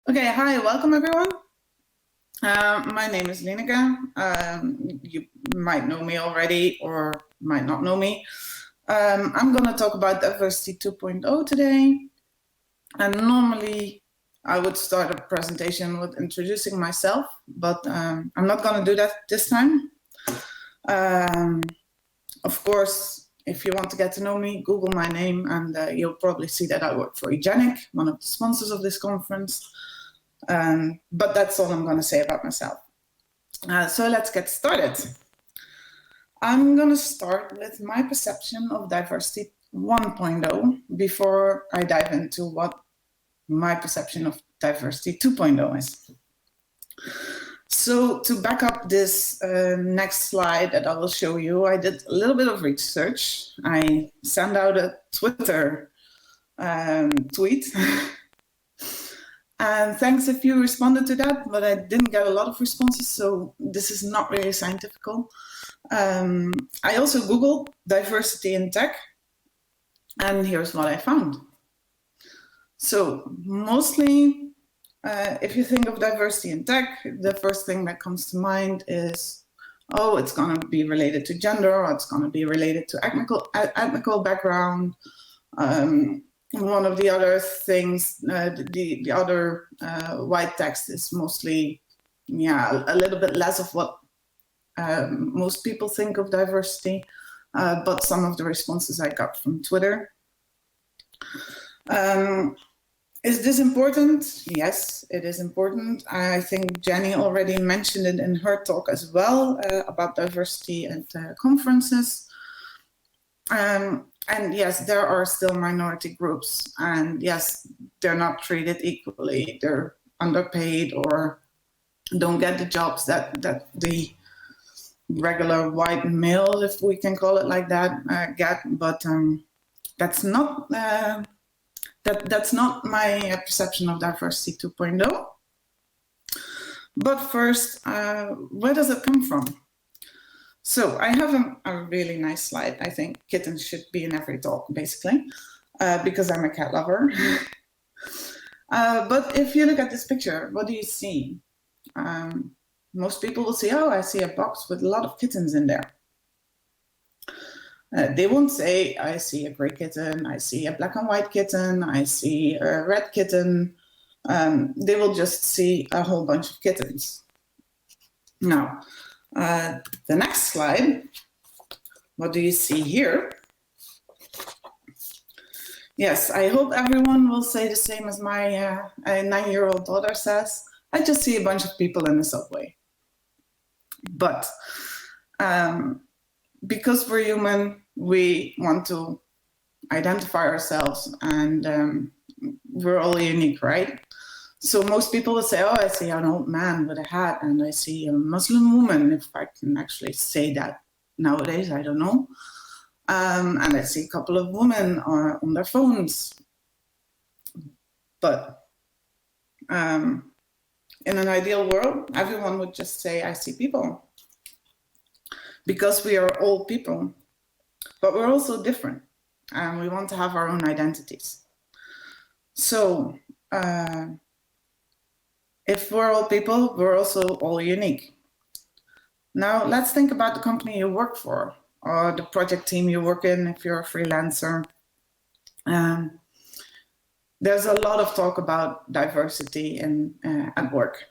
Okay, hi, welcome everyone. My name is Lineke. You might know me already or might not know me. I'm going to talk about Diversity 2.0 today. And normally I would start a presentation with introducing myself, but I'm not going to do that this time. Of course, if you want to get to know me, Google my name and you'll probably see that I work for Eugenic, one of the sponsors of this conference. But that's all I'm going to say about myself. So let's get started. I'm going to start with my perception of Diversity 1.0 before I dive into what my perception of Diversity 2.0 is. So to back up this next slide that I will show you, I did a little bit of research. I sent out a Twitter tweet. And thanks if you responded to that, but I didn't get a lot of responses, so this is not really scientific. I also Googled diversity in tech, and here's what I found. So mostly, if you think of diversity in tech, the first thing that comes to mind is, oh, it's going to be related to gender, or it's going to be related to ethnical background. One of the other things, the other white text is mostly, a little bit less of what most people think of diversity, but some of the responses I got from Twitter. Is this important? Yes, it is important. I think Jenny already mentioned it in her talk as well about diversity at conferences. And yes, there are still minority groups, and yes, they're not treated equally. They're underpaid or don't get the jobs that the regular white male, if we can call it like that, get. But that's not that's not my perception of Diversity 2.0. But first, where does it come from? So I have a really nice slide. I think kittens should be in every talk, basically, because I'm a cat lover. But if you look at this picture, what do you see? Most people will say, oh, I see a box with a lot of kittens in there. They won't say, I see a gray kitten, I see a black and white kitten, I see a red kitten. They will just see a whole bunch of kittens. Now, the next slide, what do you see here? Yes, I hope everyone will say the same as my 9-year-old daughter says. I just see a bunch of people in the subway. But because we're human, we want to identify ourselves, and we're all unique, right? So most people will say, oh, I see an old man with a hat, and I see a Muslim woman, if I can actually say that nowadays, I don't know. And I see a couple of women on their phones. But in an ideal world, everyone would just say, I see people. Because we are all people. But we're also different, and we want to have our own identities. So, if we're all people, we're also all unique. Now, let's think about the company you work for, or the project team you work in if you're a freelancer. There's a lot of talk about diversity at work.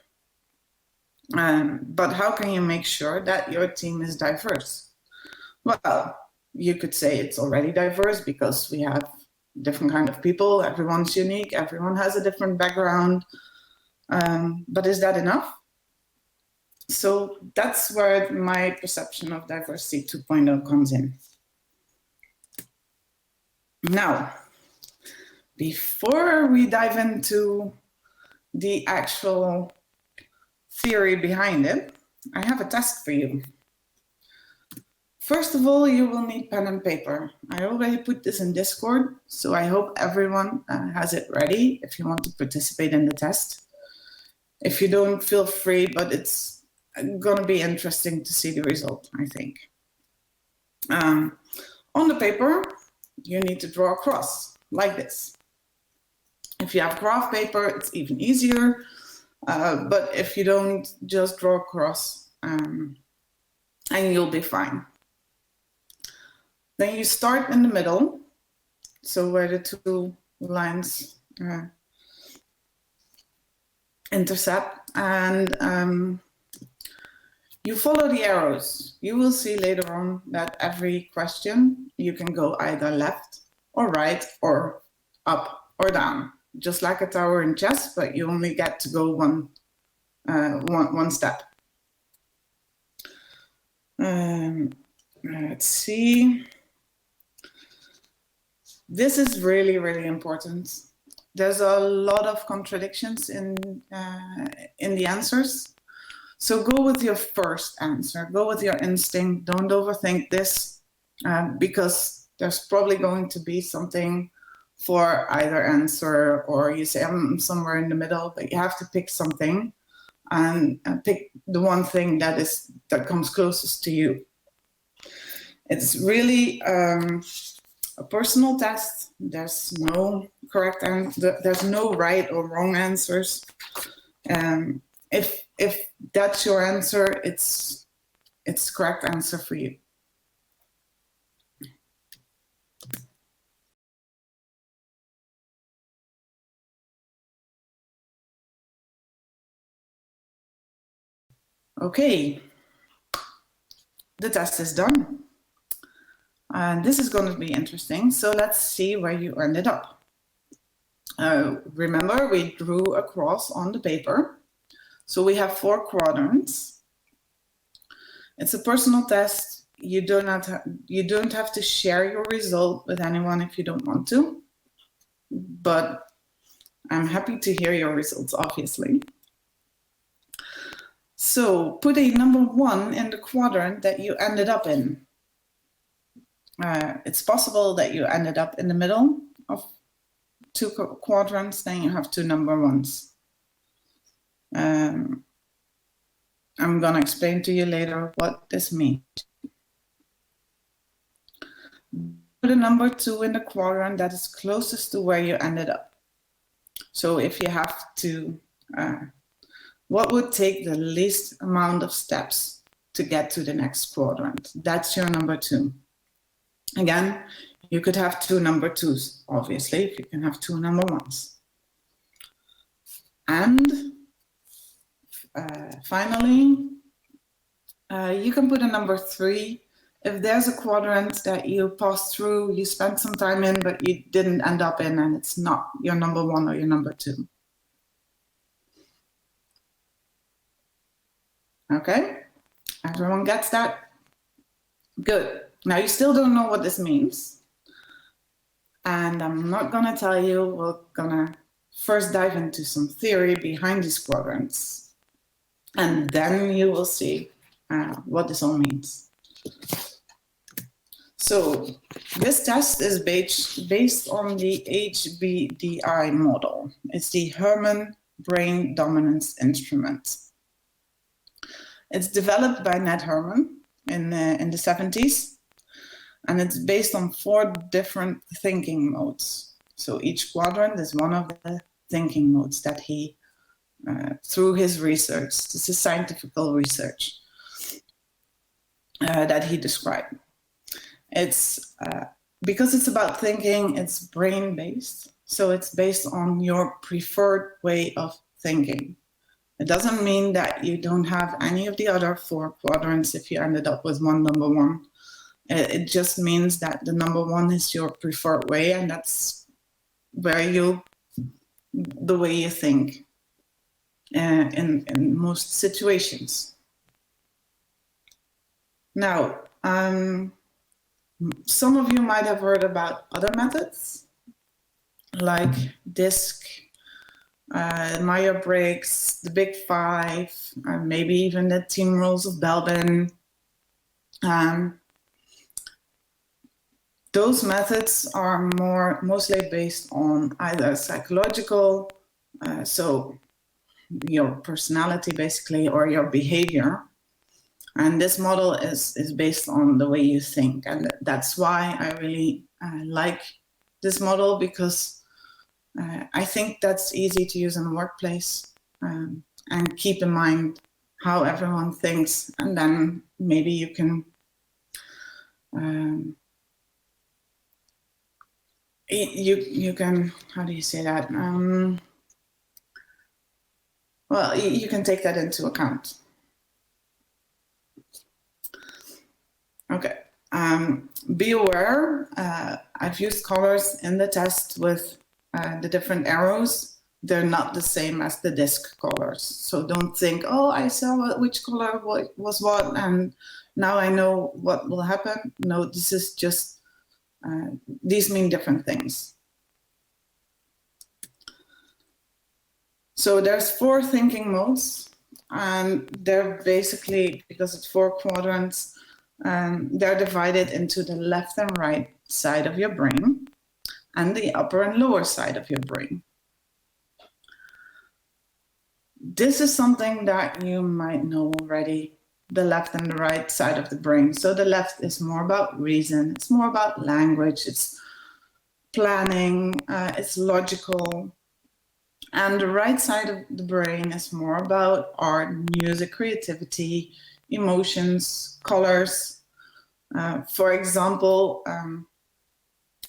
But how can you make sure that your team is diverse? Well, you could say it's already diverse because we have different kind of people. Everyone's unique. Everyone has a different background. But is that enough? So that's where my perception of Diversity 2.0 comes in. Now, before we dive into the actual theory behind it, I have a task for you. First of all, you will need pen and paper. I already put this in Discord, so I hope everyone has it ready if you want to participate in the test. If you don't, feel free, but it's gonna be interesting to see the result, I think. On the paper, you need to draw a cross, like this. If you have graph paper, it's even easier. But if you don't, just draw across and you'll be fine. Then you start in the middle, so where the two lines intercept, and you follow the arrows. You will see later on that every question you can go either left or right or up or down, just like a tower in chess, but you only get to go one step. Let's see. This is really, really important. There's a lot of contradictions in the answers. So go with your first answer, go with your instinct, don't overthink this, because there's probably going to be something for either answer, or you say I'm somewhere in the middle, but you have to pick something and pick the one thing that comes closest to you. It's really a personal test. There's no correct answer, there's no right or wrong answers. If that's your answer, it's the correct answer for you. Okay, the test is done. And this is going to be interesting. So let's see where you ended up. Remember, we drew a cross on the paper. So we have 4 quadrants. It's a personal test. You don't have to share your result with anyone if you don't want to. But I'm happy to hear your results, obviously. So put a number 1 in the quadrant that you ended up in. It's possible that you ended up in the middle of 2 quadrants, then you have 2 number 1s. I'm going to explain to you later what this means. Put a number 2 in the quadrant that is closest to where you ended up. So if you have to, what would take the least amount of steps to get to the next quadrant? That's your number 2. Again, you could have 2 number 2s, obviously, if you can have 2 number 1s. And finally, you can put a number 3 if there's a quadrant that you passed through, you spent some time in, but you didn't end up in, and it's not your number 1 or your number 2. Okay, everyone gets that? Good. Now you still don't know what this means, and I'm not gonna tell you. We're gonna first dive into some theory behind these quadrants, and then you will see what this all means. So this test is based on the HBDI model. It's the Herman Brain Dominance Instrument. It's developed by Ned Herman in the 70s, and it's based on 4 different thinking modes. So each quadrant is one of the thinking modes that he, through his research, this is scientific research that he described. It's because it's about thinking, it's brain-based, so it's based on your preferred way of thinking. It doesn't mean that you don't have any of the other 4 quadrants if you ended up with one number 1. It just means that the number 1 is your preferred way, and that's where the way you think in most situations. Now, some of you might have heard about other methods, like DISC, Myers-Briggs, the Big 5, maybe even the team rules of Belbin. Those methods are mostly based on either psychological, so your personality basically, or your behavior. And this model is based on the way you think. And that's why I really like this model, because I think that's easy to use in the workplace, and keep in mind how everyone thinks, and then maybe you can you can, how do you say that? Well, you can take that into account. Okay. Be aware, I've used colors in the test with the different arrows. They're not the same as the disc colors. So don't think, oh, I saw which color was what, and now I know what will happen. No, this is just, these mean different things. So there's 4 thinking modes, and they're basically, because it's 4 quadrants, they're divided into the left and right side of your brain and the upper and lower side of your brain. This is something that you might know already, the left and the right side of the brain. So the left is more about reason, it's more about language, it's planning, it's logical. And the right side of the brain is more about art, music, creativity, emotions, colors. For example,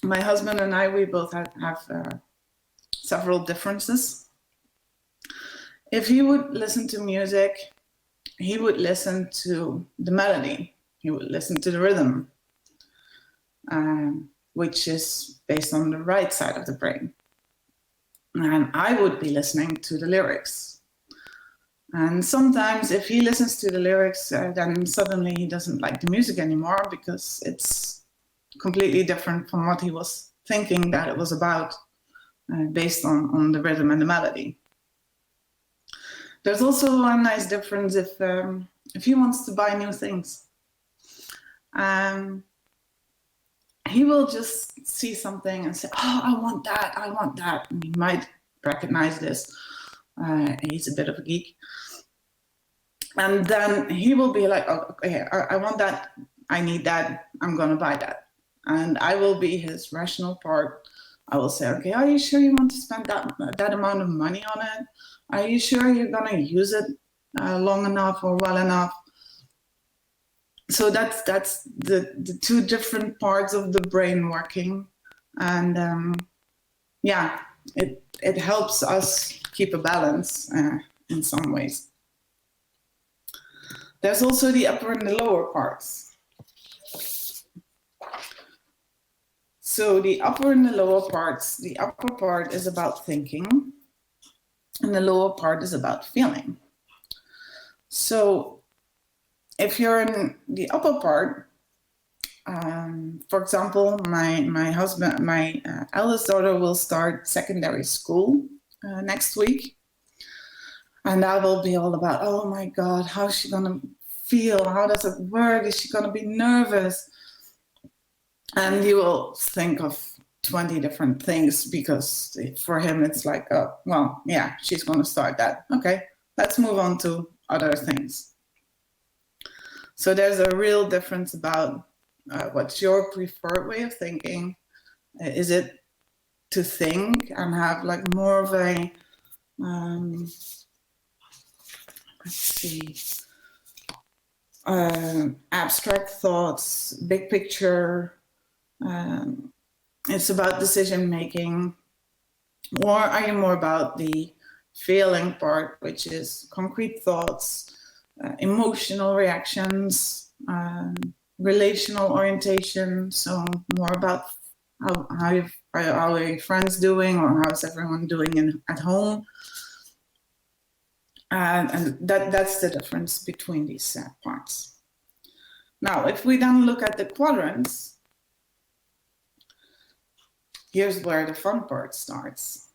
my husband and I, we both have several differences. If he would listen to music, he would listen to the melody, he would listen to the rhythm, which is based on the right side of the brain. And I would be listening to the lyrics. And sometimes if he listens to the lyrics, then suddenly he doesn't like the music anymore because it's completely different from what he was thinking that it was about, based on the rhythm and the melody. There's also a nice difference if he wants to buy new things. He will just see something and say, oh, I want that, I want that. And he might recognize this. He's a bit of a geek. And then he will be like, oh, okay, I want that, I need that, I'm gonna buy that. And I will be his rational part. I will say, okay, are you sure you want to spend that amount of money on it? Are you sure you're gonna use it long enough or well enough? So that's the 2 different parts of the brain working. And yeah, it helps us keep a balance in some ways. There's also the upper and the lower parts. So the upper and the lower parts, the upper part is about thinking and the lower part is about feeling. So if you're in the upper part, for example, my husband, my eldest daughter will start secondary school next week. And that will be all about, oh my God, how's she gonna feel? How does it work? Is she gonna be nervous? And you will think of 20 different things because for him it's like, oh, well, yeah, she's gonna start that. Okay, let's move on to other things. So there's a real difference about what's your preferred way of thinking. Is it to think and have like more of a, let's see, abstract thoughts, big picture, it's about decision making, or are you more about the feeling part, which is concrete thoughts, emotional reactions, relational orientation, so more about how are your friends doing, or how's everyone doing at home. And that's the difference between these parts. Now, if we then look at the quadrants, here's where the fun part starts.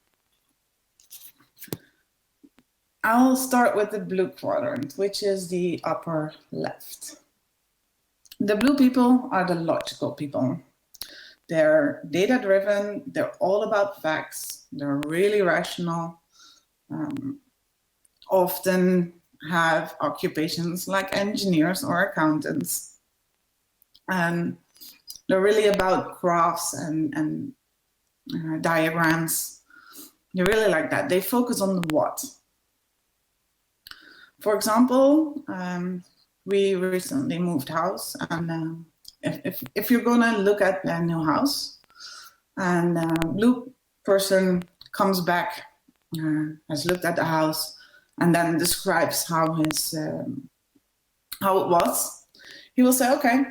I'll start with the blue quadrant, which is the upper left. The blue people are the logical people. They're data-driven, they're all about facts, they're really rational, often have occupations like engineers or accountants. And they're really about graphs and diagrams. They really like that. They focus on the what. For example, we recently moved house, and if you're gonna look at a new house, and blue person comes back, has looked at the house, and then describes how it was, he will say, okay,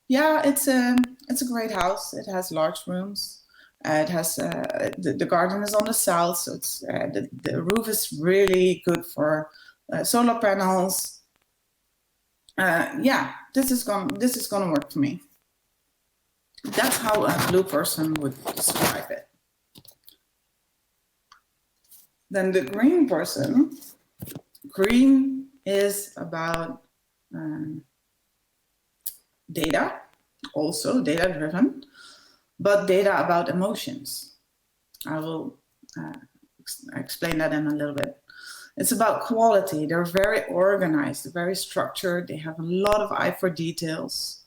yeah, it's a great house. It has large rooms. It has the garden is on the south, so it's the roof is really good for solar panels. Yeah, this is gonna work for me. That's how a blue person would describe it. Then the green person, green is about data, also data driven, but data about emotions. I will explain that in a little bit. It's about quality. They're very organized, they're very structured. They have a lot of eye for details.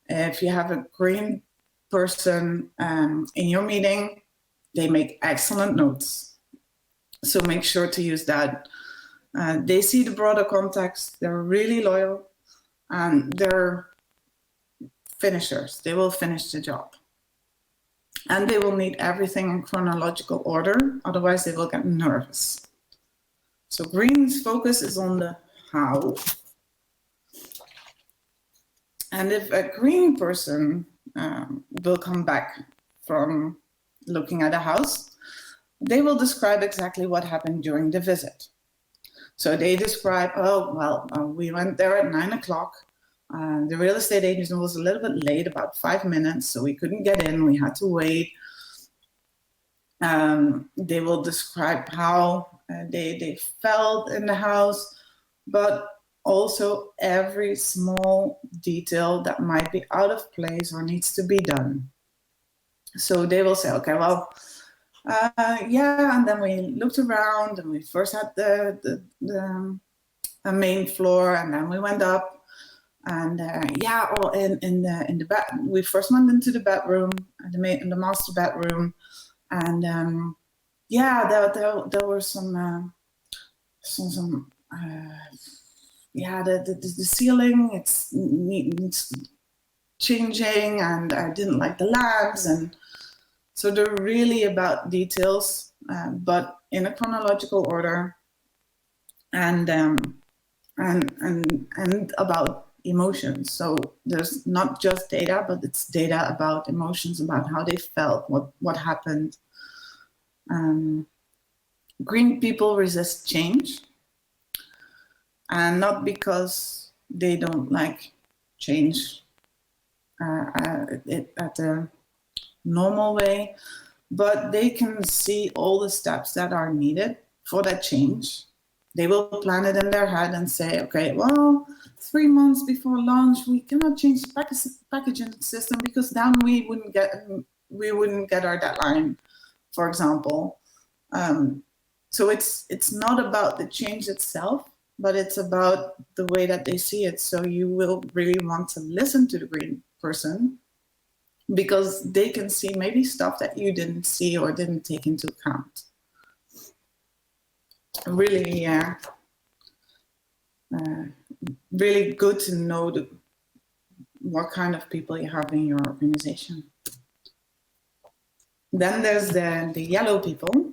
If you have a green person in your meeting, they make excellent notes. So make sure to use that. They see the broader context. They're really loyal, and they're finishers. They will finish the job. And they will need everything in chronological order, otherwise they will get nervous. So green's focus is on the how. And if a green person will come back from looking at a house, they will describe exactly what happened during the visit. So they describe, oh, well, we went there at 9 o'clock. The real estate agent was a little bit late, about 5 minutes, so we couldn't get in, we had to wait. They will describe how they felt in the house, but also every small detail that might be out of place or needs to be done. So they will say, okay, well, yeah, and then we looked around, and we first had the main floor, and then we went up, and yeah, or in the bed, we first went into the bedroom, the master bedroom, and yeah, there were some yeah, the ceiling needs changing, and I didn't like the lamps, and so they're really about details, but in a chronological order, and about emotions. So there's not just data, but it's data about emotions, about how they felt, what happened. Green people resist change, and not because they don't like change at the normal way, but they can see all the steps that are needed for that change. They will plan it in their head and say, okay, well, 3 months before launch, we cannot change the packaging system because then we wouldn't get our deadline, for example. So it's not about the change itself, but it's about the way that they see it. So you will really want to listen to the green person, because they can see maybe stuff that you didn't see or didn't take into account. Really, really good to know what kind of people you have in your organization. Then there's the yellow people.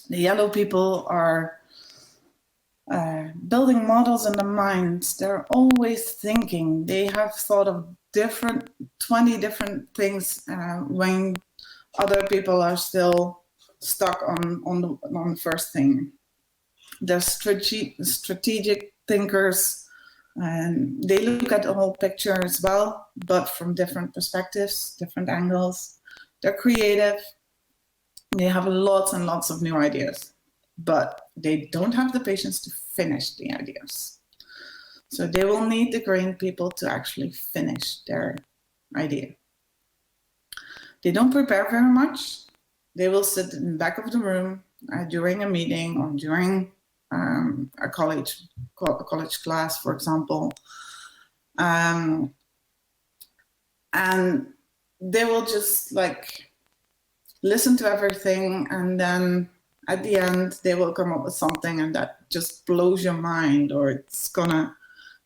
The yellow people are building models in the mind. They're always thinking. They have thought of 20 different things when other people are still stuck on the first thing. They're strategic thinkers, and they look at the whole picture as well, but from different perspectives, different angles. They're creative. They have lots and lots of new ideas, but they don't have the patience to finish the ideas. So they will need the green people to actually finish their idea. They don't prepare very much. They will sit in the back of the room during a meeting or during a college class, for example. And they will just listen to everything, and then at the end they will come up with something and that just blows your mind, or it's gonna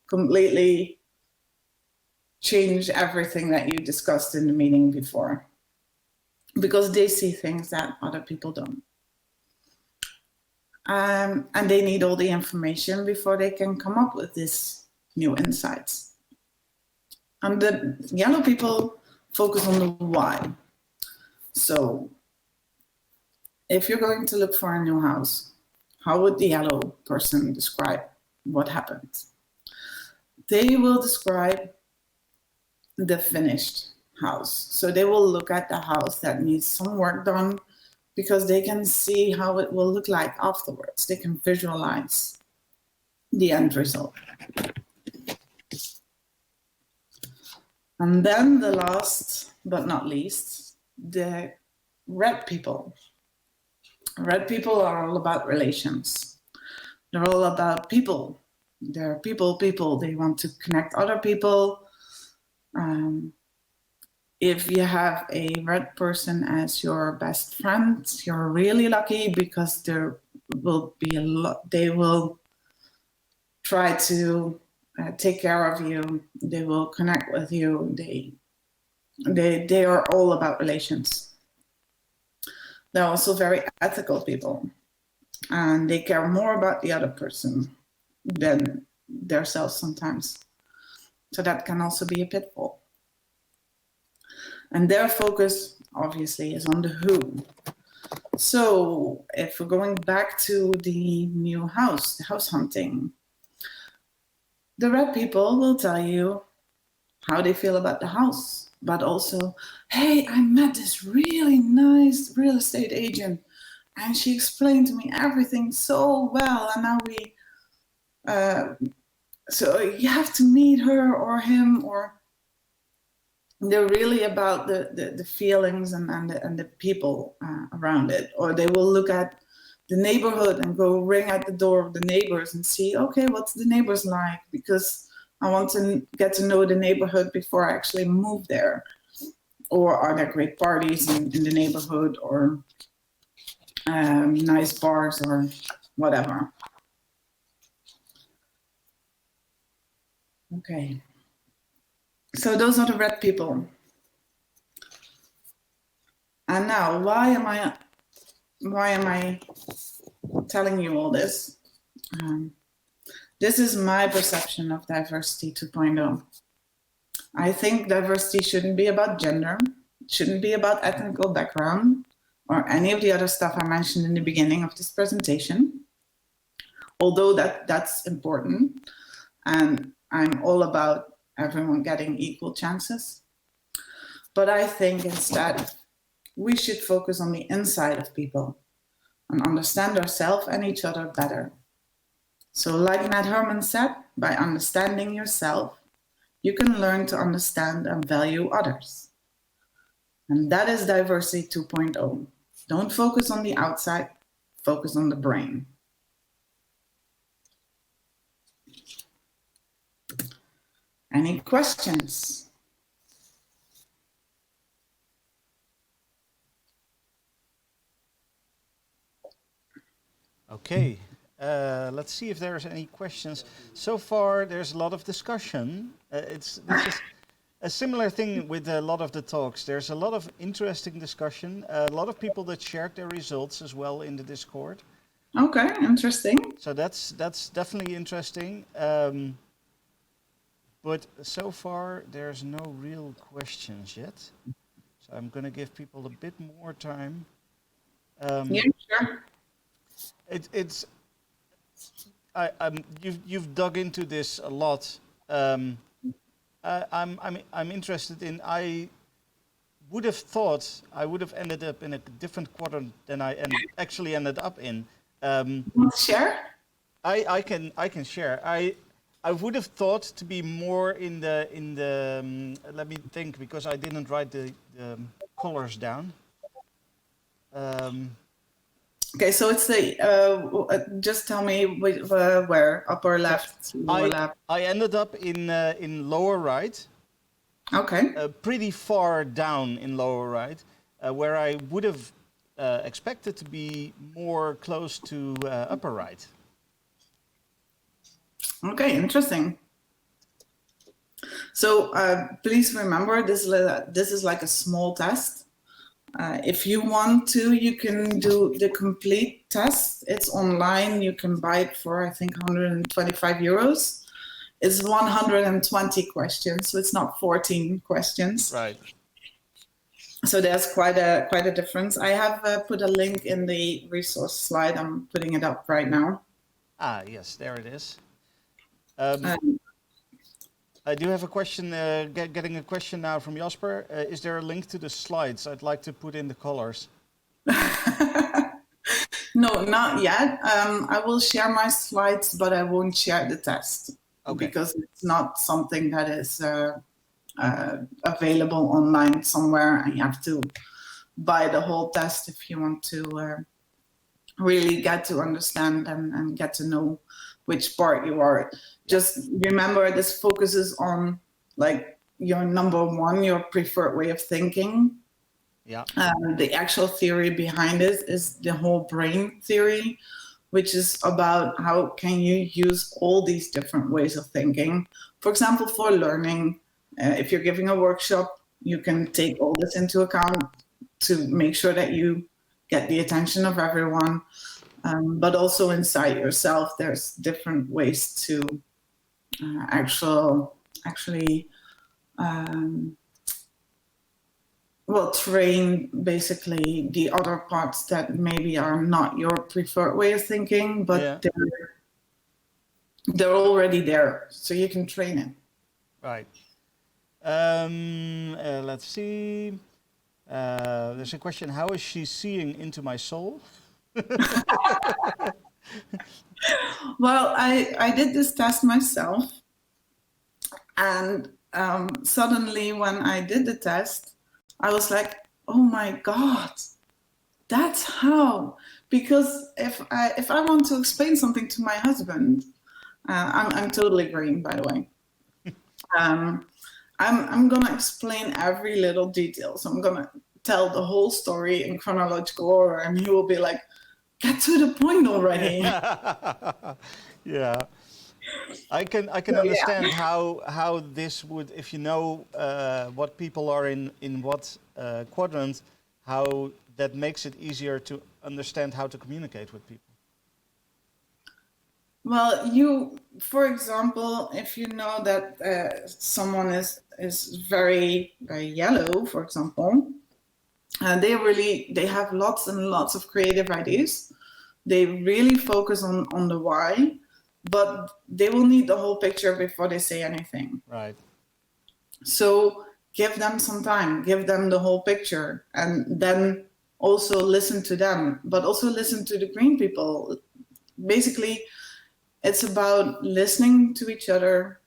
completely change everything that you discussed in the meeting before, because they see things that other people don't. And they need all the information before they can come up with these new insights. And the yellow people focus on the why. So if you're going to look for a new house, how would the yellow person describe what happened? They will describe the finished house. So they will look at the house that needs some work done, because they can see how it will look like afterwards. They can visualize the end result. And then the last but not least, the red people. Red people are all about relations. They're all about people. They're people. They want to connect other people. If you have a red person as your best friend, you're really lucky, because there will be a lot. They will try to take care of you. They will connect with you. They are all about relations. They're also very ethical people, and they care more about the other person than themselves sometimes. So that can also be a pitfall. And their focus, obviously, is on the who. So if we're going back to the new house, the house hunting, the red people will tell you how they feel about the house, but also, hey, I met this really nice real estate agent, and she explained to me everything so well, and now so you have to meet her or him, or they're really about the feelings and the people around it. Or they will look at the neighborhood and go ring at the door of the neighbors and see, okay, what's the neighbors like? Because I want to get to know the neighborhood before I actually move there. Or are there great parties in the neighborhood, or nice bars or whatever. Okay. So those are the red people. And now, why am I telling you all this? This is my perception of diversity 2.0. I think diversity shouldn't be about gender, shouldn't be about ethnical background, or any of the other stuff I mentioned in the beginning of this presentation. Although that's important, and I'm all about everyone getting equal chances. But I think instead we should focus on the inside of people and understand ourselves and each other better. So like Matt Herman said, by understanding yourself, you can learn to understand and value others. And that is diversity 2.0. Don't focus on the outside, focus on the brain. Any questions? Okay, let's see if there's any questions. So far, there's a lot of discussion. This is a similar thing with a lot of the talks. There's a lot of interesting discussion. A lot of people that shared their results as well in the Discord. Okay, interesting. So that's definitely interesting. But so far, there's no real questions yet. So I'm going to give people a bit more time. Yeah, sure. You've dug into this a lot. I'm interested in. I would have thought I would have ended up in a different quadrant than I actually ended up in. Want to share? I can share. I would have thought to be more in the let me think, because I didn't write the colors down. Okay, so it's the just tell me where, upper left, lower left. I ended up in lower right. Okay. Pretty far down in lower right. where I would have expected to be more close to upper right. Okay, interesting. So please remember, this is like a small test. If you want to, you can do the complete test. It's online. You can buy it for, I think, 125 euros. It's 120 questions, so it's not 14 questions. Right. So there's quite a difference. I have put a link in the resource slide. I'm putting it up right now. Ah, yes, there it is. Um, I do have a question, getting a question now from Jasper. Is there a link to the slides? I'd like to put in the colors. No, not yet. I will share my slides, but I won't share the test because it's not something that is available online somewhere, and you have to buy the whole test if you want to really get to understand and get to know which part you are. Just remember, this focuses on like your number one, your preferred way of thinking. Yeah. The actual theory behind it is the whole brain theory, which is about how can you use all these different ways of thinking. For example, for learning, if you're giving a workshop, you can take all this into account to make sure that you get the attention of everyone. But also inside yourself, there's different ways to actually train basically the other parts that maybe are not your preferred way of thinking, but they're already there, so you can train it. Right. Let's see. There's a question. How is she seeing into my soul? Well, I did this test myself, and suddenly when I did the test, I was like, oh my God, that's how. Because if I want to explain something to my husband, I'm totally green, by the way. I'm gonna explain every little detail. So I'm gonna tell the whole story in chronological order, and he will be like, get to the point already. Yeah. I can understand how this would, if you know what people are in what quadrant, how that makes it easier to understand how to communicate with people. Well, for example, if you know that someone is very yellow, for example, they have lots and lots of creative ideas. They really focus on the why, but they will need the whole picture before they say anything. Right. So give them some time, give them the whole picture, and then also listen to them, but also listen to the green people. Basically, it's about listening to each other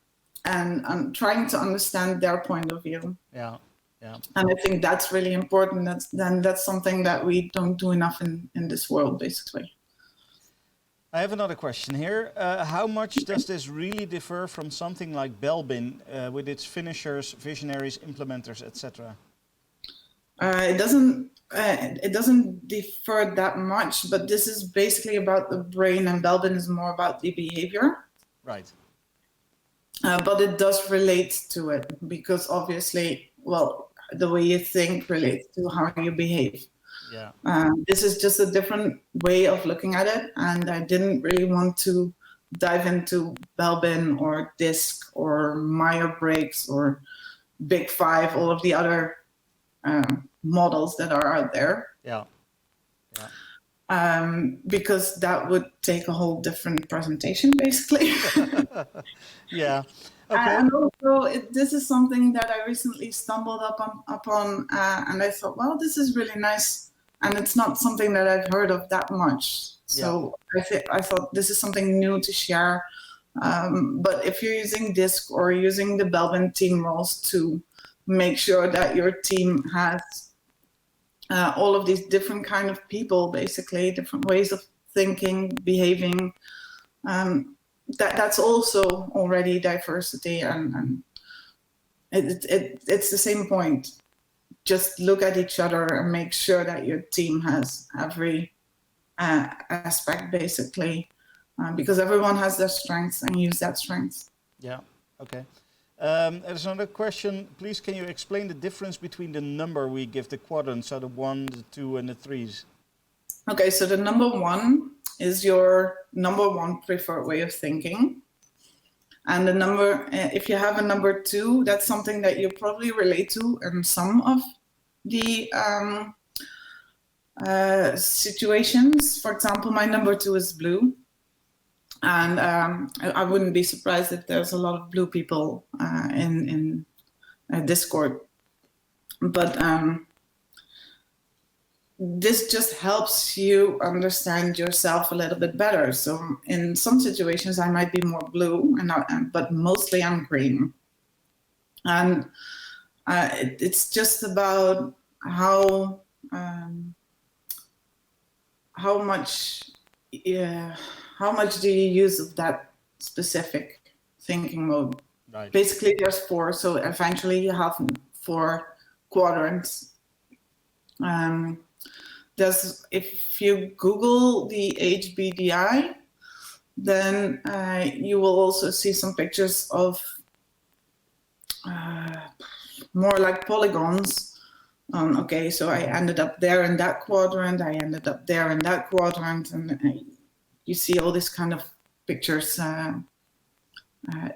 and trying to understand their point of view. Yeah. Yeah. And I think that's really important. That's something that we don't do enough in this world, basically. I have another question here. How much does this really differ from something like Belbin with its finishers, visionaries, implementers, etc.? It doesn't differ that much, but this is basically about the brain, and Belbin is more about the behavior. Right. But it does relate to it because obviously, well, the way you think relates to how you behave. Yeah. This is just a different way of looking at it, and I didn't really want to dive into Belbin or DISC or Myers-Briggs or Big Five, all of the other models that are out there. Yeah. Yeah. Because that would take a whole different presentation, basically. Yeah. Okay. And also, this is something that I recently stumbled upon, and I thought, well, this is really nice. And it's not something that I've heard of that much. So yeah. I thought this is something new to share. But if you're using DISC or using the Belbin team roles to make sure that your team has all of these different kind of people, basically, different ways of thinking, behaving, that's also already diversity. And it's the same point. just look at each other and make sure that your team has every aspect, basically, because everyone has their strengths, and use that strengths. Yeah. Okay. There's another question. Please, can you explain the difference between the number we give the quadrants, so the 1, the 2, and the 3s? Okay, so the number 1 is your number 1 preferred way of thinking. And the number, if you have a number 2, that's something that you probably relate to in some of the situations. For example, my number 2 is blue. And I wouldn't be surprised if there's a lot of blue people in Discord. But this just helps you understand yourself a little bit better. So in some situations, I might be more blue, but mostly I'm green. And it's just about how much do you use of that specific thinking mode? Right. Basically, there's 4, so eventually you have 4 quadrants. If you Google the HBDI, then you will also see some pictures of more like polygons. Okay, so I ended up there in that quadrant, I ended up there in that quadrant, and you see all these kind of pictures.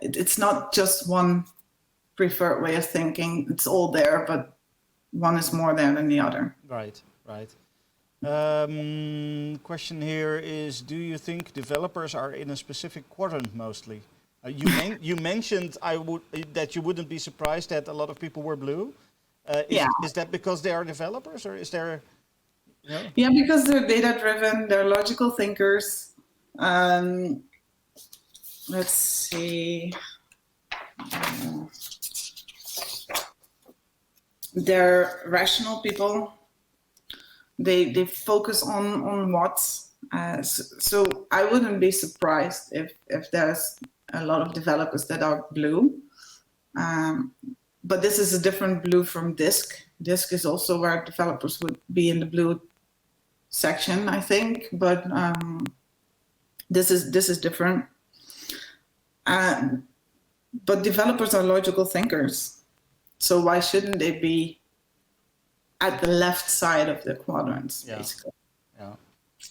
It's not just one preferred way of thinking, it's all there, but one is more there than the other. Right, right. Question here is, do you think developers are in a specific quadrant mostly? You mentioned that you wouldn't be surprised that a lot of people were blue. Is that because they are developers, or is there? You know? Yeah, because they're data-driven, they're logical thinkers. Let's see. They're rational people. They focus on what. So I wouldn't be surprised if there's a lot of developers that are blue. But this is a different blue from Disk. Disk is also where developers would be in the blue section, I think. But this is different. But developers are logical thinkers. So why shouldn't they be at the left side of the quadrants, basically? Yeah.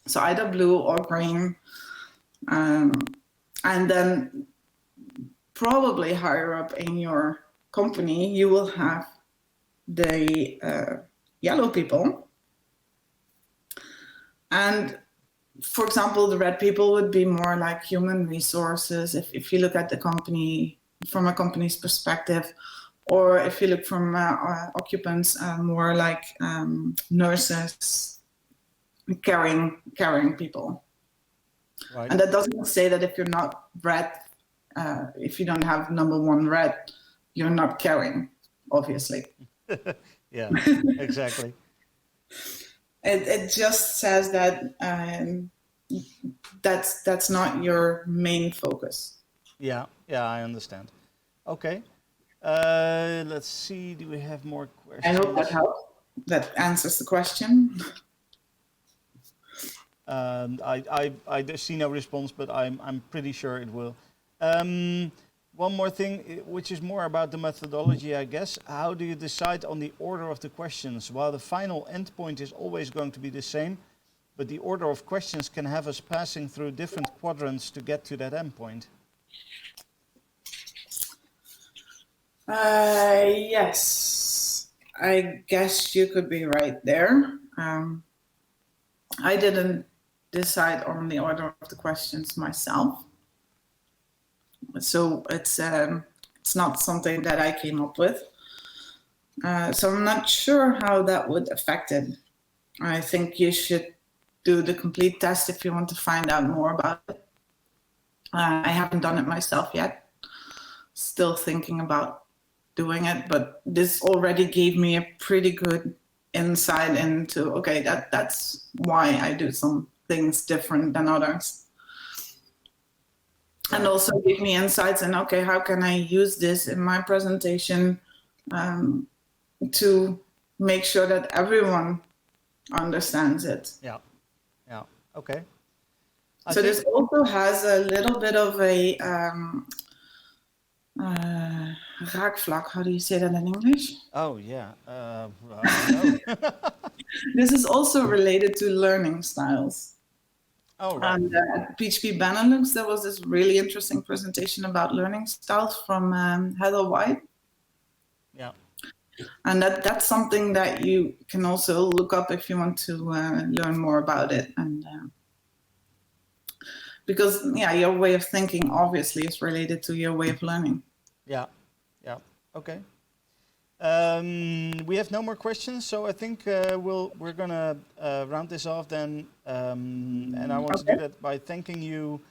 So either blue or green. And then probably higher up in your company, you will have the yellow people. And for example, the red people would be more like human resources. If you look at the company from a company's perspective, or if you look from occupants, more like nurses, caring people. Right. And that doesn't say that if you're not red, if you don't have number 1 red, you're not caring, obviously. Yeah, exactly. It just says that that's not your main focus. Yeah, I understand. Okay. Let's see, do we have more questions? I hope that helps. That answers the question. I see no response, but I'm pretty sure it will. One more thing, which is more about the methodology, I guess. How do you decide on the order of the questions? While the final endpoint is always going to be the same, but the order of questions can have us passing through different quadrants to get to that endpoint. Yes, I guess you could be right there. I didn't decide on the order of the questions myself. So it's not something that I came up with. So I'm not sure how that would affect it. I think you should do the complete test if you want to find out more about it. I haven't done it myself yet. Still thinking about doing it, but this already gave me a pretty good insight into, okay, that's why I do some things different than others. And also give me insights in, okay, how can I use this in my presentation to make sure that everyone understands it. Yeah. Yeah. Okay. So this also has a little bit of a raakvlak. How do you say that in English? Oh yeah. Well, I don't know. This is also related to learning styles. Oh right. And at PHP Benelux, there was this really interesting presentation about learning styles from Heather White. Yeah. And that's something that you can also look up if you want to learn more about it. And because your way of thinking obviously is related to your way of learning. Yeah. Yeah. Okay. We have no more questions, so I think we're gonna round this off then. And I want to do that by thanking you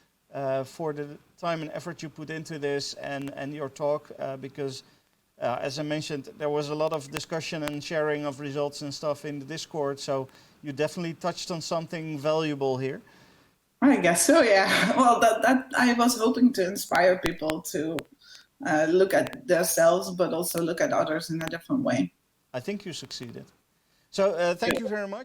for the time and effort you put into this and your talk, because as I mentioned, there was a lot of discussion and sharing of results and stuff in the Discord, so you definitely touched on something valuable here. I guess so, yeah. Well, that I was hoping to inspire people to look at themselves, but also look at others in a different way. I think you succeeded. So thank you very much.